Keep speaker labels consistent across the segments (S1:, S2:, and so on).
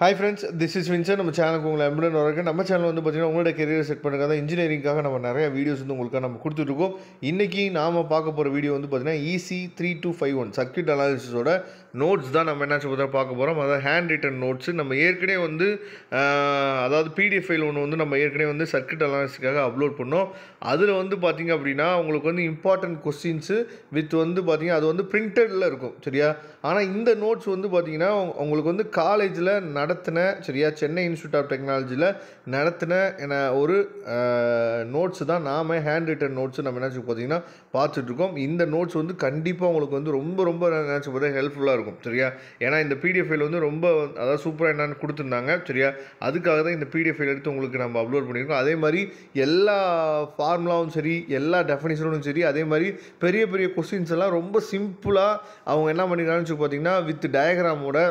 S1: Hi friends, this is Vincent. நம்ம சேனலுக்கு உங்களை அன்புடன் வரவேற்கிறேன். நம்ம சேனல் வந்து பார்த்தீங்கன்னா உங்களோட கெரியரை செட் பண்ணுறதுக்காக இன்ஜினியரிங்காக நம்ம நிறைய வீடியோஸ் வந்து உங்களுக்காக நம்ம கொடுத்துட்ருக்கோம். இன்றைக்கி நாம் பார்க்க போகிற வீடியோ வந்து பார்த்தீங்கன்னா EC3251 சர்க்யூட் அனாலிசிஸோட நோட்ஸ் தான் நம்ம என்ன பார்க்க போகிறோம். அதாவது ஹேண்ட் ரிட்டன் நோட்ஸு நம்ம ஏற்கனவே வந்து அதாவது பிடிஎஃப் ஃபைல் ஒன்று வந்து நம்ம ஏற்கனவே வந்து சர்க்யூட் அனாலிசிஸ்க்காக அப்லோட் பண்ணோம். அதில் வந்து பார்த்திங்க அப்படின்னா உங்களுக்கு வந்து இம்பார்ட்டன்ட் கொஸ்டின்ஸு வித் வந்து பார்த்திங்கன்னா அது வந்து பிரிண்டடில் இருக்கும் சரியா. ஆனால் இந்த நோட்ஸ் வந்து பார்த்திங்கன்னா உங்களுக்கு வந்து காலேஜில் நடத்தின சரியா சென்னை இன்ஸ்டியூட் ஆஃப் டெக்னாலஜியில் நடத்தின ஒரு நோட்ஸ் தான் நாம் ஹேண்ட் ரிட்டன் நோட்ஸு நம்ம என்ன பார்த்தீங்கன்னா பார்த்துட்ருக்கோம். இந்த நோட்ஸ் வந்து கண்டிப்பாக உங்களுக்கு வந்து ரொம்ப நினச்சி பார்த்தா ஹெல்ப்ஃபுல்லாக இருக்கும் சரியா. ஏன்னா இந்த பிடிஎஃப் ஃபைல் வந்து ரொம்ப அதாவது சூப்பராக என்னென்னு கொடுத்துருந்தாங்க சரியா. அதுக்காக தான் இந்த பிடிஎஃப் ஃபைல் எடுத்து உங்களுக்கு நம்ம அப்லோட் பண்ணியிருக்கோம். அதே மாதிரி எல்லா ஃபார்முலாவும் சரி எல்லா டெஃபினிஷனும் சரி அதே மாதிரி பெரிய கொஸ்டின்ஸ் எல்லாம் ரொம்ப சிம்பிளாக அவங்க என்ன பண்ணிக்கிறாங்கன்னு பார்த்தீங்கன்னா வித் டயக்ராமோட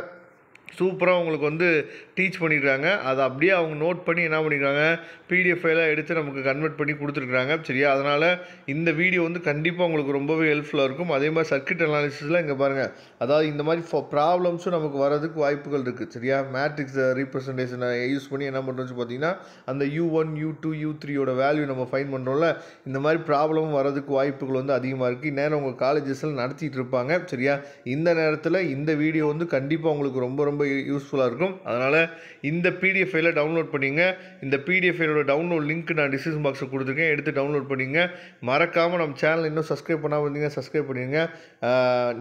S1: சூப்பராக உங்களுக்கு வந்து டீச் பண்ணியிருக்காங்க. அதை அப்படியே அவங்க நோட் பண்ணி என்ன பண்ணியிருக்காங்க பிடிஎஃப் ஃபைலாக எடுத்து நமக்கு கன்வெர்ட் பண்ணி கொடுத்துருக்குறாங்க சரியா. அதனால் இந்த வீடியோ வந்து கண்டிப்பாக உங்களுக்கு ரொம்பவே ஹெல்ப்ஃபுல்லாக இருக்கும். அதே மாதிரி சர்க்யூட் அனாலிசிஸில் இங்கே பாருங்கள், அதாவது இந்த மாதிரி ப்ராப்ளம்ஸும் நமக்கு வரதுக்கு வாய்ப்புகள் இருக்குது சரியா. மேட்ரிக்ஸ் ரீப்ரசன்டேஷனை யூஸ் பண்ணி என்ன பண்ணுறோம்னு பார்த்தீங்கன்னா அந்த U1 U2 U3யோட வேல்யூ நம்ம ஃபைன் பண்ணுறோம்ல, இந்த மாதிரி ப்ராப்ளமும் வரதுக்கு வாய்ப்புகள் வந்து அதிகமாக இருக்குது. இந்நேரம் உங்கள் காலேஜஸில் நடத்திட்டு இருப்பாங்க சரியா. இந்த நேரத்தில் இந்த வீடியோ வந்து கண்டிப்பாக உங்களுக்கு ரொம்ப யூஸ்ஃபுல்லாக இருக்கும். அதனால் இந்த பிடிஎஃப் ஃபைலை டவுன்லோட் பண்ணிங்க. இந்த பிடிஎஃப் ஃபைலோட டவுன்லோட் லிங்க் நான் டிஸ்கிரிப்ஷன் பாக்ஸில் கொடுத்துருக்கேன், எடுத்து டவுன்லோட் பண்ணிங்க. மறக்காமல் நம்ம சேனல் இன்னும் சப்ஸ்கிரைப் பண்ணாமல் இருந்தீங்க சப்ஸ்கிரைப் பண்ணிடுங்க.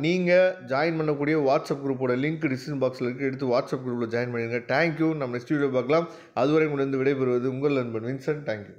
S1: நீங்கள் ஜாயின் பண்ணக்கூடிய வாட்ஸ்அப் குரூப்போட லிங்க் டிஸ்கிரிப்ஷன் பாக்ஸில் இருக்குது, எடுத்து வாட்ஸ்அப் குரூப்பில் ஜாயின் பண்ணிடுங்க. தேங்க்யூ. நம்ம நெக்ஸ்ட் வீடியோ பார்க்கலாம். அதுவரை உங்களிருந்து விடைபெறுவது உங்கள் நண்பன் வின்சென்ட். தேங்க்யூ.